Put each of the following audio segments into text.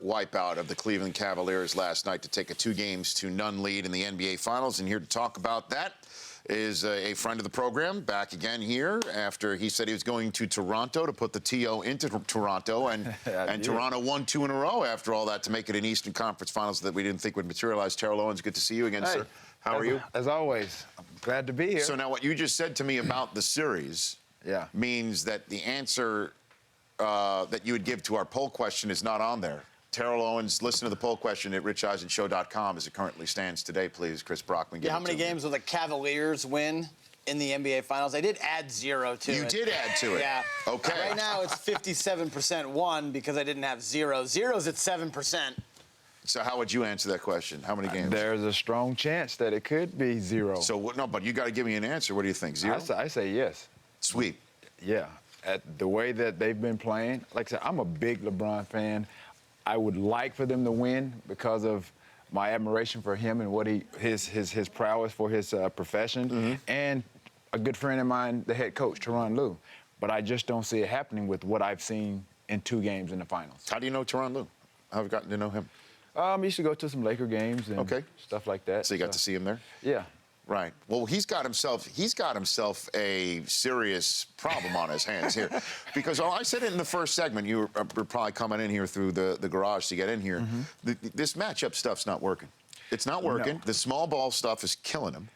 wipeout of the Cleveland Cavaliers last night to take a 2-0 lead in the NBA Finals. And here to talk about that is a friend of the program, back again here after he said he was going to Toronto to put the TO into Toronto. And Toronto won 2 in a row after all that to make it an Eastern Conference Finals that we didn't think would materialize. Terrell Owens, good to see you again, sir. How are you? As always, I'm glad to be here. So now what you just said to me about the series means that the answer that you would give to our poll question is not on there. Terrell Owens, listen to the poll question at richeisenshow.com as it currently stands today, please. Chris Brockman. How many games will the Cavaliers win in the NBA Finals? I did add 0 to it. You did add to it? Yeah. Okay. Right now it's 57% won because I didn't have 0. 0's at 7%. So how would you answer that question? How many games? There's a strong chance that it could be 0. So, no, but you got to give me an answer. What do you think, 0? I say yes. Sweep. Yeah. At the way that they've been playing, like I said, I'm a big LeBron fan. I would like for them to win because of my admiration for him and what his prowess for his profession, and a good friend of mine, the head coach, Terrell Owens. But I just don't see it happening with what I've seen in 2 games in the finals. How do you know Terrell Owens? How have you gotten to know him? I used to go to some Laker games and stuff like that. So you got to see him there? Yeah. Right. Well, he's got himself a serious problem on his hands here, because I said it in the first segment. You were probably coming in here through the garage to get in here. This matchup stuff's not working. It's not working. No. The small ball stuff is killing them,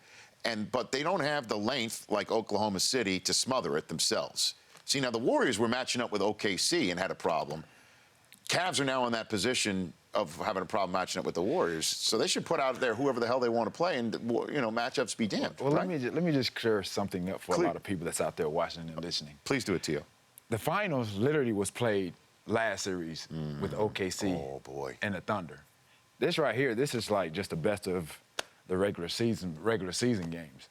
but they don't have the length like Oklahoma City to smother it themselves. See, now the Warriors were matching up with OKC and had a problem. Cavs are now in that position of having a problem matching up with the Warriors, so they should put out there whoever the hell they want to play, and matchups be damned. Well, right? let me just clear something up for a lot of people that's out there watching and listening. Please do it, Tio. The finals literally was played last series with OKC and the Thunder. This right here, this is like just the best of the regular season games.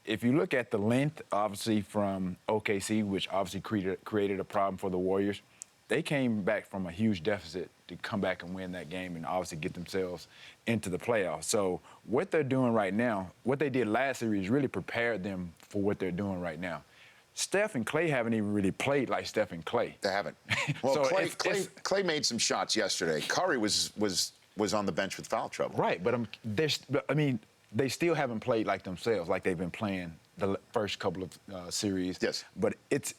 If you look at the length, obviously from OKC, which obviously created a problem for the Warriors, they came back from a huge deficit to come back and win that game and obviously get themselves into the playoffs. So what they're doing right now, what they did last series really prepared them for what they're doing right now. Steph and Klay haven't even really played like Steph and Klay. They haven't. Well, so Klay made some shots yesterday. Curry was on the bench with foul trouble. Right, but they still haven't played like themselves, like they've been playing the first couple of series. Yes. But it's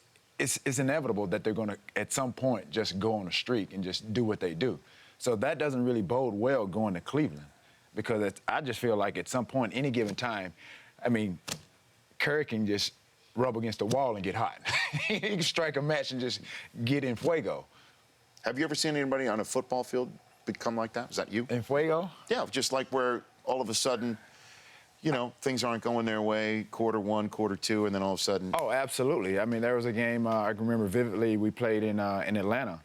inevitable that they're going to, at some point, just go on a streak and just do what they do. So that doesn't really bode well going to Cleveland, because I just feel like at some point, any given time, Curry can just rub against the wall and get hot. He can strike a match and just get in fuego. Have you ever seen anybody on a football field become like that? Was that you? In fuego? Yeah, just like where all of a sudden, things aren't going their way, quarter 1, quarter 2, and then all of a sudden... Oh, absolutely. There was a game I can remember vividly we played in Atlanta,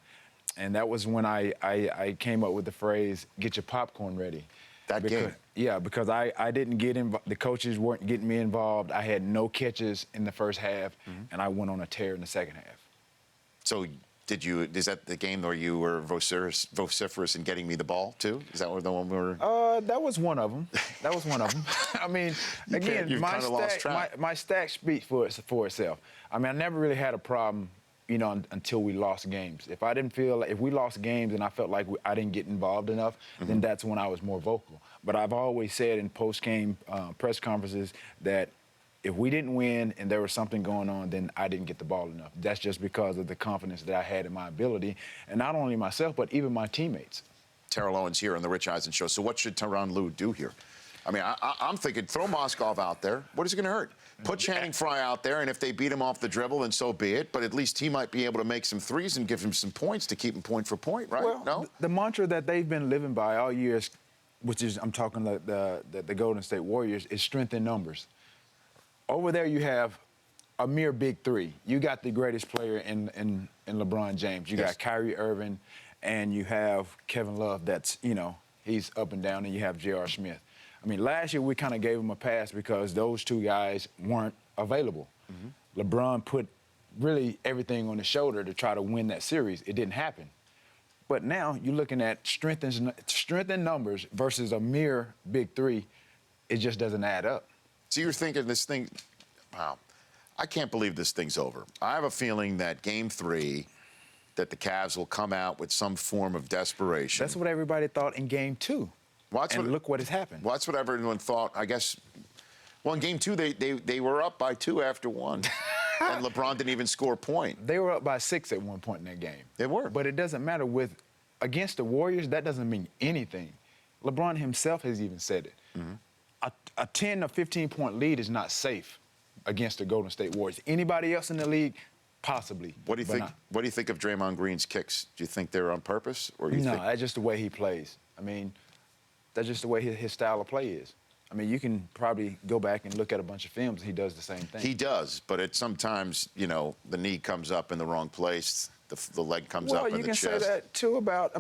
and that was when I came up with the phrase, get your popcorn ready. Game? Yeah, because I didn't get involved. The coaches weren't getting me involved. I had no catches in the first half, and I went on a tear in the second half. So... is that the game where you were vociferous in getting me the ball, too? Is that the one we were... That was one of them. Again, my stats speak for itself. I never really had a problem, until we lost games. If we lost games and I felt like I didn't get involved enough, then that's when I was more vocal. But I've always said in post-game press conferences that if we didn't win and there was something going on, then I didn't get the ball enough. That's just because of the confidence that I had in my ability, and not only myself, but even my teammates. Terrell Owens here on the Rich Eisen Show. So what should Tyronn Lue do here? I'm thinking throw Moskov out there. What is it going to hurt? Put Channing Frye out there, and if they beat him off the dribble, then so be it. But at least he might be able to make some threes and give him some points to keep him point for point, right? Well, the mantra that they've been living by all year, which is, I'm talking the Golden State Warriors, is strength in numbers. Over there, you have a mere big three. You got the greatest player in LeBron James. You got Kyrie Irving, and you have Kevin Love. That's he's up and down, and you have J.R. Smith. Last year we kind of gave him a pass because those 2 guys weren't available. LeBron put really everything on his shoulder to try to win that series. It didn't happen. But now you're looking at strength in numbers versus a mere big three. It just doesn't add up. So you're thinking this thing, wow, I can't believe this thing's over. I have a feeling that Game 3, that the Cavs will come out with some form of desperation. That's what everybody thought in Game 2. Well, Look what has happened. Well, that's what everyone thought, I guess. Well, in Game 2, they were up by 2 after 1. And LeBron didn't even score a point. They were up by 6 at one point in that game. They were. But it doesn't matter. Against the Warriors, that doesn't mean anything. LeBron himself has even said it. A 10 or 15-point lead is not safe against the Golden State Warriors. Anybody else in the league, possibly. What do you think? What do you think of Draymond Green's kicks? Do you think they're on purpose, or do you No, think? that's just the way he plays. I mean, that's just the way his style of play is. I mean, you can probably go back and look at a bunch of films. He does the same thing. He does, but sometimes, the knee comes up in the wrong place, the leg comes up in the chest. Well, you can say that, too, about,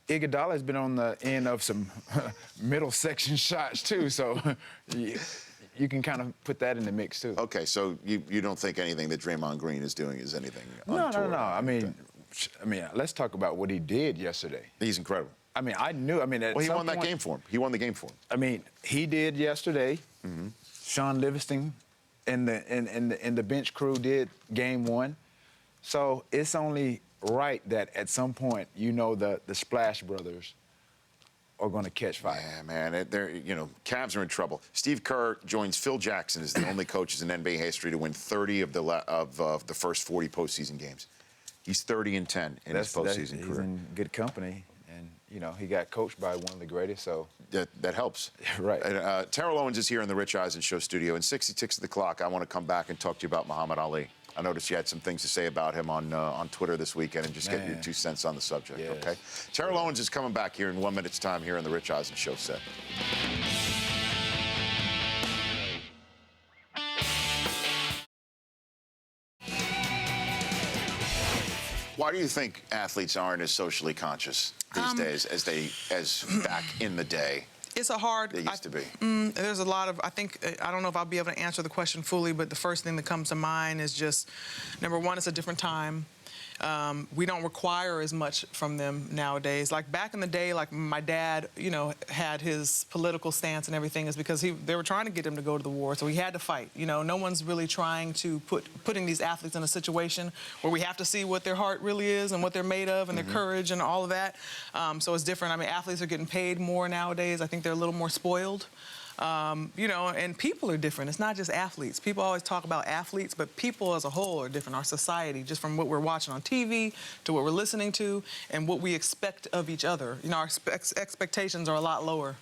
Iguodala has been on the end of some middle section shots, too, so you can kind of put that in the mix, too. Okay, so you don't think anything that Draymond Green is doing is anything No. untoward? Let's talk about what he did yesterday. He's incredible. I knew. Well, he won that game for him. He won the game for him. He did yesterday. Sean Livingston and the bench crew did Game 1. So it's only right that at some point, the Splash Brothers are going to catch fire. Yeah, man. Cavs are in trouble. Steve Kerr joins Phil Jackson as the only coaches in NBA history to win 30 of the first 40 postseason games. He's 30-10 in his postseason career. He's in good company. And, he got coached by one of the greatest, so... That helps. Right. Terrell Owens is here in the Rich Eisen Show studio. In 60 Ticks of the Clock, I want to come back and talk to you about Muhammad Ali. I noticed you had some things to say about him on Twitter this weekend and just get your 2 cents on the subject, yes. okay? Terrell Owens is coming back here in 1 minute's time here in the Rich Eisen Show set. Why do you think athletes aren't as socially conscious these days as back in the day? It's a hard. They used to be. There's a lot of. I don't know if I'll be able to answer the question fully, but the first thing that comes to mind is just, number one, it's a different time. We don't require as much from them nowadays. Like back in the day, like my dad, had his political stance and everything is because they were trying to get him to go to the war, so he had to fight. No one's really trying to putting these athletes in a situation where we have to see what their heart really is and what they're made of and their courage and all of that. So it's different. Athletes are getting paid more nowadays. I think they're a little more spoiled. And people are different. It's not just athletes. People always talk about athletes, but people as a whole are different. Our society, just from what we're watching on TV to what we're listening to and what we expect of each other. Our expectations are a lot lower.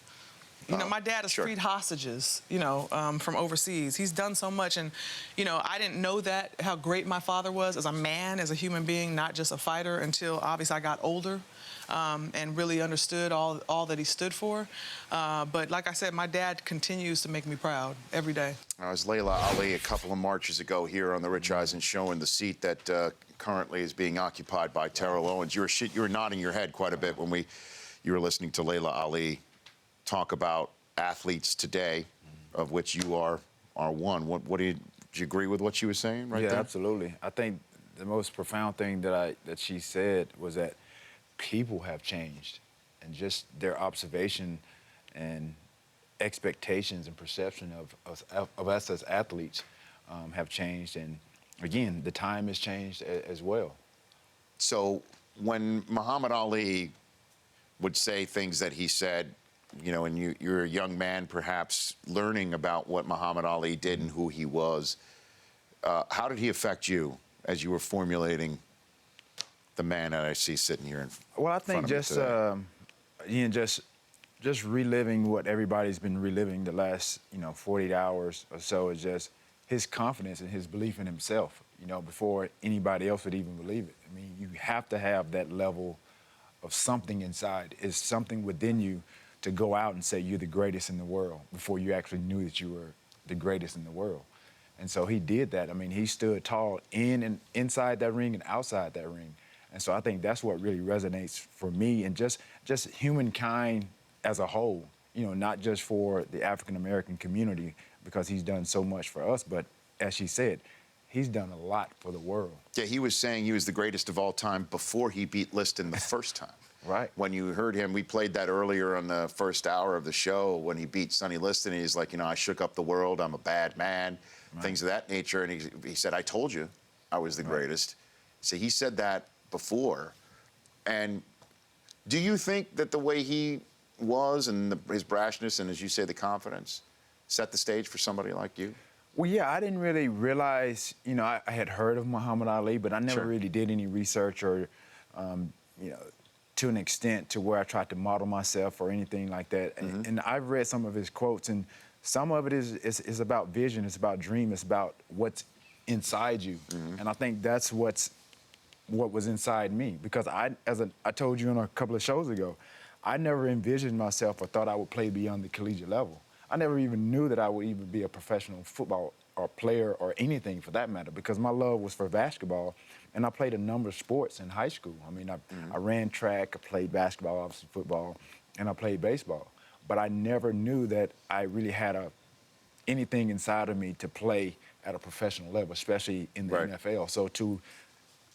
My dad has freed hostages, from overseas. He's done so much. And, I didn't know how great my father was as a man, as a human being, not just a fighter, until obviously I got older. And really understood all that he stood for. But like I said, my dad continues to make me proud every day. I was Layla Ali a couple of marches ago here on the Rich Eisen Show in the seat that currently is being occupied by Terrell Owens. You were nodding your head quite a bit when you were listening to Layla Ali talk about athletes today, of which you are one. Do you agree with what she was saying right there? Yeah, absolutely. I think the most profound thing that she said was that people have changed, and just their observation and expectations and perception of us as athletes have changed. And again, the time has changed as well. So when Muhammad Ali would say things that he said, and you're a young man perhaps learning about what Muhammad Ali did and who he was, how did he affect you as you were formulating the man that I see sitting here in front of me? Well, I think just reliving what everybody's been reliving the last 48 hours or so is just his confidence and his belief in himself. Before anybody else would even believe it. You have to have that level of something inside. It's something within you to go out and say you're the greatest in the world before you actually knew that you were the greatest in the world. And so he did that. He stood tall inside that ring and outside that ring. And so I think that's what really resonates for me and just humankind as a whole, not just for the African-American community, because he's done so much for us, but as she said, he's done a lot for the world. Yeah, he was saying he was the greatest of all time before he beat Liston the first time. Right. When you heard him, we played that earlier on the first hour of the show when he beat Sonny Liston. He's like, I shook up the world, I'm a bad man, things of that nature. And he said, I told you I was the greatest. So he said that before. And do you think that the way he was and his brashness and, as you say, the confidence set the stage for somebody like you? Well, yeah, I didn't really realize, I had heard of Muhammad Ali, but I never Sure. really did any research or, to an extent to where I tried to model myself or anything like that. And I've read some of his quotes, and some of it is about vision, it's about dream, it's about what's inside you. And I think that's what was inside me, because I told you on a couple of shows ago, I never envisioned myself or thought I would play beyond the collegiate level. I never even knew that I would even be a professional football or player or anything for that matter, because my love was for basketball, and I played a number of sports in high school. I mean, I ran track, I played basketball, obviously football, and I played baseball. But I never knew that I really had anything inside of me to play at a professional level, especially in the NFL. So to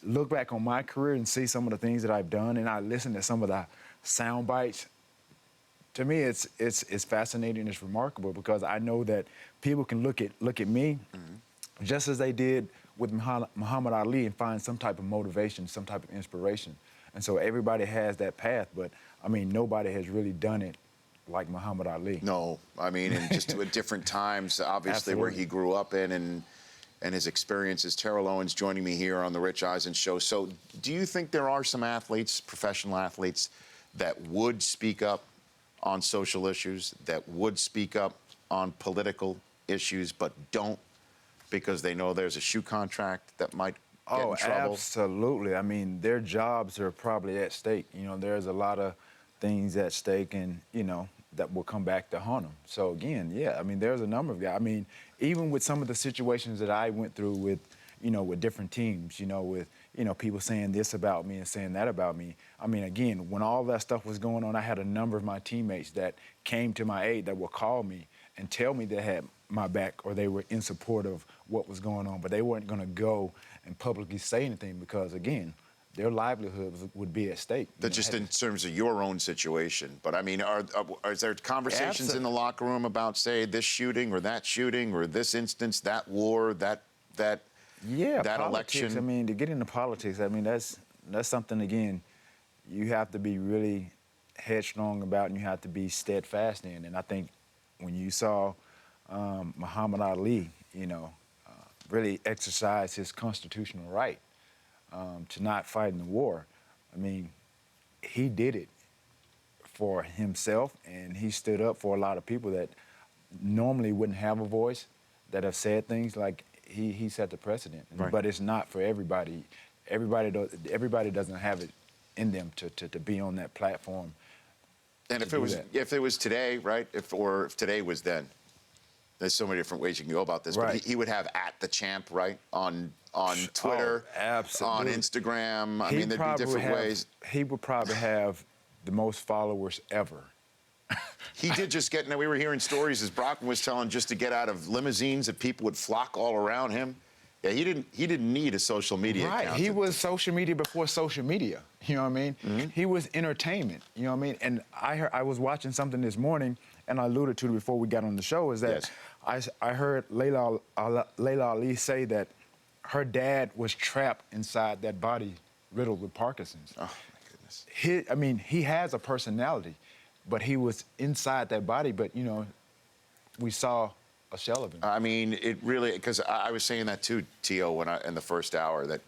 look back on my career and see some of the things that I've done, and I listen to some of the sound bites, to me, it's fascinating. It's remarkable, because I know that people can look at me just as they did with Muhammad Ali and find some type of motivation, some type of inspiration. And so everybody has that path, but I mean, nobody has really done it like Muhammad Ali. No, I mean, and just at different times, obviously, where he grew up in and his experiences. Terrell Owens joining me here on the Rich Eisen Show. So do you think there are some athletes, professional athletes, that would speak up on social issues, that would speak up on political issues, but don't because they know there's a shoe contract that might get in trouble? Absolutely. I mean, their jobs are probably at stake. There's a lot of things at stake, and, that will come back to haunt them. So again, yeah, I mean, there's a number of guys. I mean, even with some of the situations that I went through with, with different teams, with, people saying this about me and saying that about me. I mean, again, when all that stuff was going on, I had a number of my teammates that came to my aid, that would call me and tell me they had my back or they were in support of what was going on, but they weren't going to go and publicly say anything because, again, their livelihoods would be at stake. Just in terms of your own situation. But, I mean, is there conversations in the locker room about, say, this shooting or this instance, that war, that politics, election? I mean, to get into politics, I mean, that's something, again, you have to be really headstrong about, and you have to be steadfast in. And I think when you saw Muhammad Ali, really exercise his constitutional right to not fight in the war, I mean, he did it for himself, and he stood up for a lot of people that normally wouldn't have a voice, that have said things like he set the precedent. Right. But it's not for everybody. Everybody doesn't have it in them to be on that platform. And if it was today, right? If today was then, there's so many different ways you can go about this. Right. But he would have @TheChamp, right, on Twitter, absolutely. on Instagram. I mean, there'd be different ways. He would probably have the most followers ever. He did just get. We were hearing stories, as Brockman was telling, just to get out of limousines, that people would flock all around him. Yeah, he didn't need a social media account. Right. He was social media before social media. You know what I mean? He was entertainment. You know what I mean? And I was watching something this morning, and I alluded to it before we got on the show, is that I heard Layla Ali say that her dad was trapped inside that body riddled with Parkinson's. Oh, my goodness. He has a personality, but he was inside that body. But, we saw a shell of him. I mean, it really, because I was saying that too, T.O., in the first hour, that,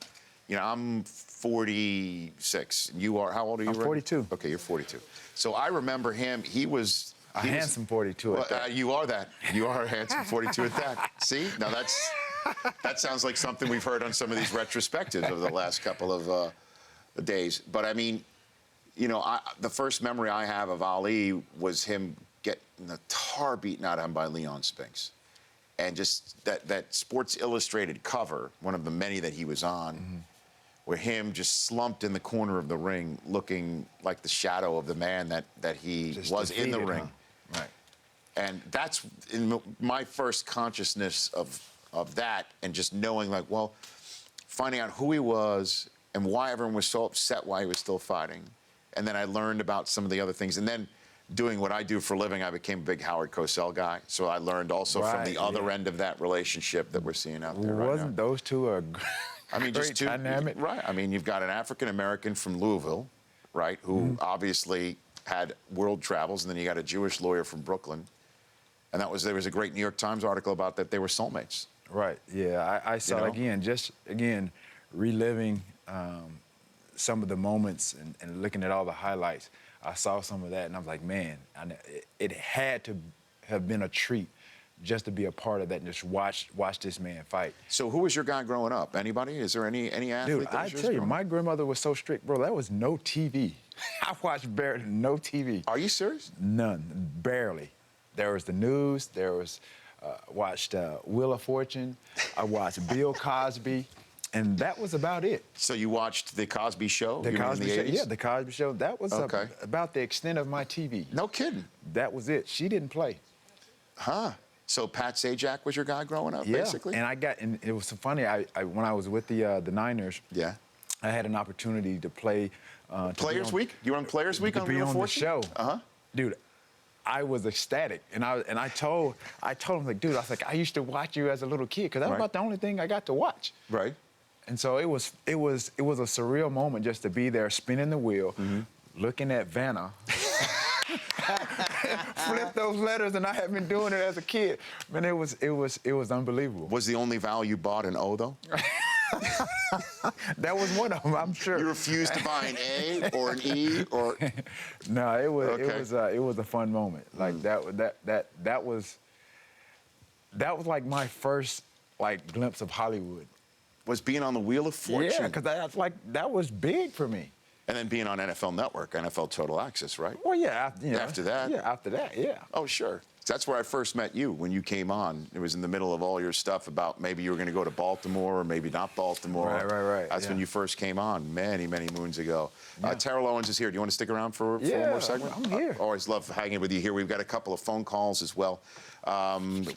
I'm 46. You are, how old are you? I'm 42. Okay, you're 42. So I remember him, he was a handsome 42 at that. You are that. You are a handsome 42 at that. See? Now that sounds like something we've heard on some of these retrospectives over the last couple of days. But I mean, the first memory I have of Ali was him getting the tar beaten out of him by Leon Spinks. And just that Sports Illustrated cover, one of the many that he was on, where him just slumped in the corner of the ring, looking like the shadow of the man that he Just was in the defeated, ring. huh? Right. And that's in my first consciousness of that, and just knowing, like, well, finding out who he was and why everyone was so upset why he was still fighting. And then I learned about some of the other things. And then doing what I do for a living, I became a big Howard Cosell guy. So I learned also from the other end of that relationship that we're seeing out there right now. Wasn't those two I mean, just Great dynamic. right. I mean, you've got an African American from Louisville, right, who obviously had world travels, and then you got a Jewish lawyer from Brooklyn, and there was a great New York Times article about that they were soulmates. Right. Yeah, I saw again, reliving some of the moments and looking at all the highlights. I saw some of that, and I was like, man, it had to have been a treat just to be a part of that and just watch this man fight. So who was your guy growing up? Anybody? Is there any athlete? Dude, that I was yours tell you, growing up? my grandmother was so strict, bro. There was no TV. I watched barely no TV. Are you serious? None, barely. There was the news. There was watched Wheel of Fortune. I watched Bill Cosby, and that was about it. So you watched the Cosby Show? The You mean in Cosby the Show, 80s? yeah, the Cosby Show. That was Okay. about the extent of my TV. No kidding. That was it. She didn't play. Huh. So Pat Sajak was your guy growing up, Yeah, basically? and it was so funny. I when I was with the Niners, Yeah. I had an opportunity to play. Players Week? You were on Players Week to on be Wheel of on the Fortune? show. Uh-huh. Dude, I was ecstatic, and I told him, like, dude, I was like, I used to watch you as a little kid because that was Right. about the only thing I got to watch. Right. And so it was a surreal moment just to be there, spinning the wheel, looking at Vanna. Flip those letters, and I had been doing it as a kid. Man, it was unbelievable. Was the only vowel you bought an O, though? That was one of them, I'm sure. You refused to buy an A or an E or... No, Okay. it was a fun moment. Like that was like my first glimpse of Hollywood. Was being on the Wheel of Fortune. Yeah, because that was big for me. And then being on NFL Network, NFL Total Access, right? Well, yeah, After that? Yeah, after that, yeah. Oh, sure. That's where I first met you, when you came on. It was in the middle of all your stuff about maybe you were going to go to Baltimore or maybe not Baltimore. Right. That's when yeah. you first came on many, many moons ago. Yeah. Terrell Owens is here. Do you want to stick around for one Yeah, more segment? I'm here. I always love hanging with you here. We've got a couple of phone calls as well.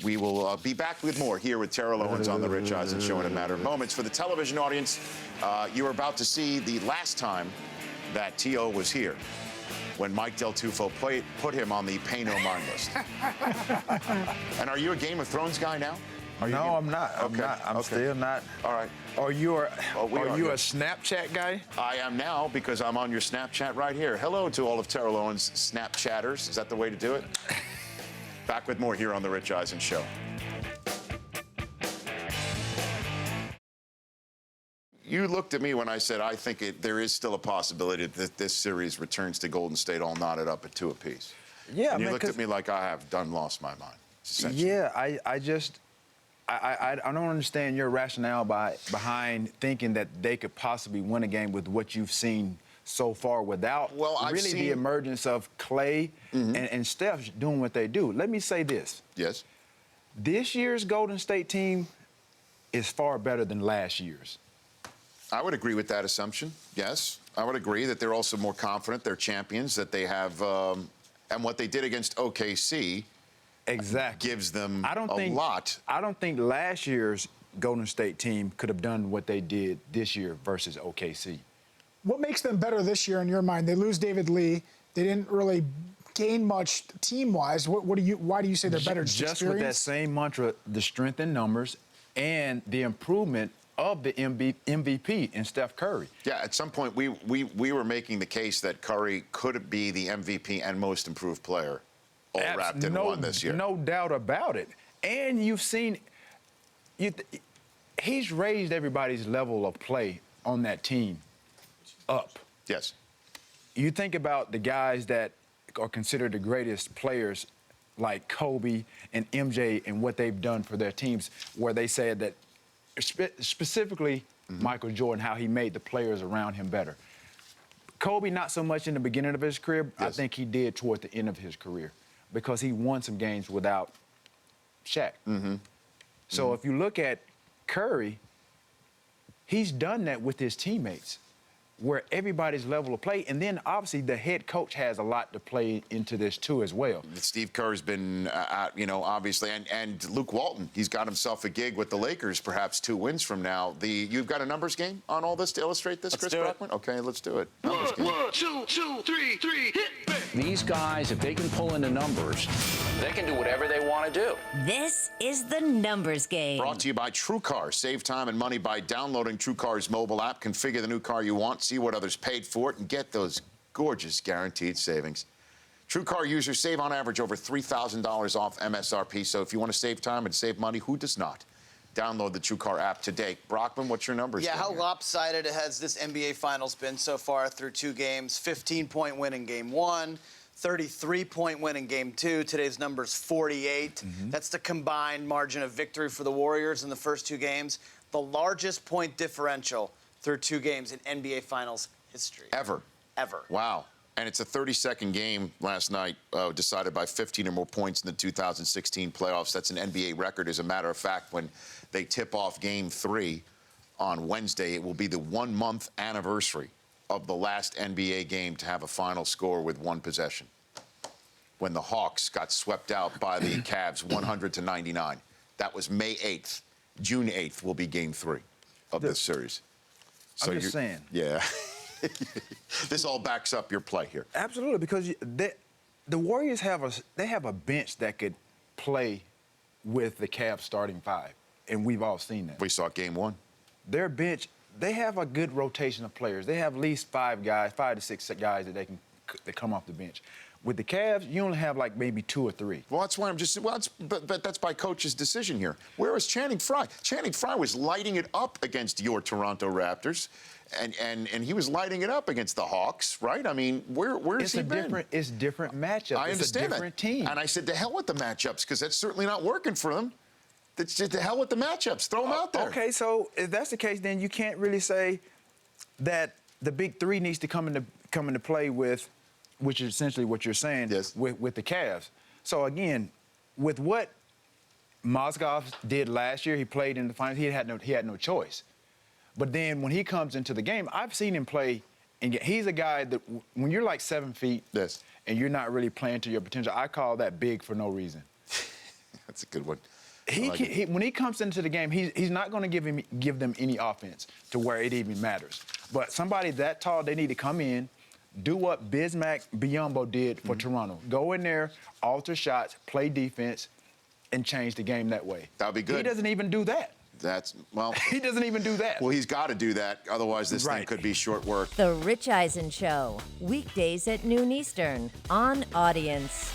We will be back with more here with Terrell Owens on The Rich Eisen Show in a matter of moments. For the television audience, you are about to see the last time that T.O. was here, when Mike Del Tufo put him on the pay no mind list. And are you a Game of Thrones guy now? No, I'm not. I'm still not. All right. Are you a here. Snapchat guy? I am now, because I'm on your Snapchat right here. Hello to all of Terrell Owens' Snapchatters. Is that the way to do it? Back with more here on The Rich Eisen Show. You looked at me when I said I think there is still a possibility that this series returns to Golden State all knotted up at 2 apiece. Yeah, And you man, looked at me like I have lost my mind. Essentially. Yeah, I don't understand your rationale behind thinking that they could possibly win a game with what you've seen so far without the emergence of Clay and Steph doing what they do. Let me say this. Yes. This year's Golden State team is far better than last year's. I would agree with that assumption, yes. I would agree that they're also more confident, they're champions, that they have, and what they did against OKC gives them a lot. I don't think last year's Golden State team could have done what they did this year versus OKC. What makes them better this year in your mind? They lose David Lee. They didn't really gain much team-wise. Why do you say they're better? Just with that same mantra, the strength in numbers and the improvement of the MVP in Steph Curry. Yeah, at some point we were making the case that Curry could be the MVP and most improved player all wrapped in one this year. No doubt about it. And you've seen, he's raised everybody's level of play on that team up. Yes. You think about the guys that are considered the greatest players like Kobe and MJ and what they've done for their teams, where they said that specifically Michael Jordan, how he made the players around him better. Kobe, not so much in the beginning of his career. Yes. I think he did toward the end of his career because he won some games without Shaq. So if you look at Curry, he's done that with his teammates. where everybody's level of play. And then, obviously, the head coach has a lot to play into this, too, as well. Steve Kerr's been, obviously, and Luke Walton, he's got himself a gig with the Lakers, perhaps 2 wins from now. You've got a numbers game on all this to illustrate this, Chris Brockman? Okay, let's do it. Numbers game. 1, 2, 3, hit. These guys, if they can pull into numbers, they can do whatever they want to do. This is the numbers game. Brought to you by TrueCar. Save time and money by downloading TrueCar's mobile app. Configure the new car you want, see what others paid for it, and get those gorgeous guaranteed savings. TrueCar users save on average over $3,000 off MSRP. So if you want to save time and save money, who does not? Download the TrueCar app today. Brockman, what's your numbers? Yeah, how lopsided has this NBA Finals been so far through 2 games? 15-point win in Game 1, 33-point win in Game 2. Today's number's 48. That's the combined margin of victory for the Warriors in the first 2 games. The largest point differential through 2 games in NBA Finals history. Ever. Wow. And it's a 32nd game last night, decided by 15 or more points in the 2016 playoffs. That's an NBA record. As a matter of fact, when they tip off Game 3 on Wednesday, it will be the 1-month anniversary of the last NBA game to have a final score with 1 possession, when the Hawks got swept out by the Cavs 100-99. That was May 8th. June 8th will be Game 3 of this series. So I'm just saying. Yeah. This all backs up your play here. Absolutely, because the Warriors have a bench that could play with the Cavs starting 5, and we've all seen that. We saw it Game 1. Their bench, they have a good rotation of players. They have at least 5 to 6 guys that they come off the bench. With the Cavs, you only have like maybe 2 or 3. Well, that's why I'm just. Well, but that's by coach's decision here. Where is Channing Frye? Channing Frye was lighting it up against your Toronto Raptors, and he was lighting it up against the Hawks, right? I mean, where's he been? It's different matchups. I understand it's a different that. team. And I said, to hell with the matchups, because that's certainly not working for them. That's just to hell with the matchups. Throw them out there. Okay, so if that's the case, then you can't really say that the big 3 needs to come into play with, which is essentially what you're saying, yes, with the Cavs. So again, with what Mozgov did last year, he played in the finals. He had no choice. But then when he comes into the game, I've seen him play, and he's a guy that when you're like 7 feet, yes, and you're not really playing to your potential, I call that big for no reason. That's a good one. When he comes into the game, he's not going to give them any offense to where it even matters. But somebody that tall, they need to come in, do what Bismack Biyombo did for Toronto. Go in there, alter shots, play defense, and change the game that way. That would be good. He doesn't even do that. He doesn't even do that. Well, he's got to do that. Otherwise, this thing could be short work. The Rich Eisen Show, weekdays at noon Eastern on Audience.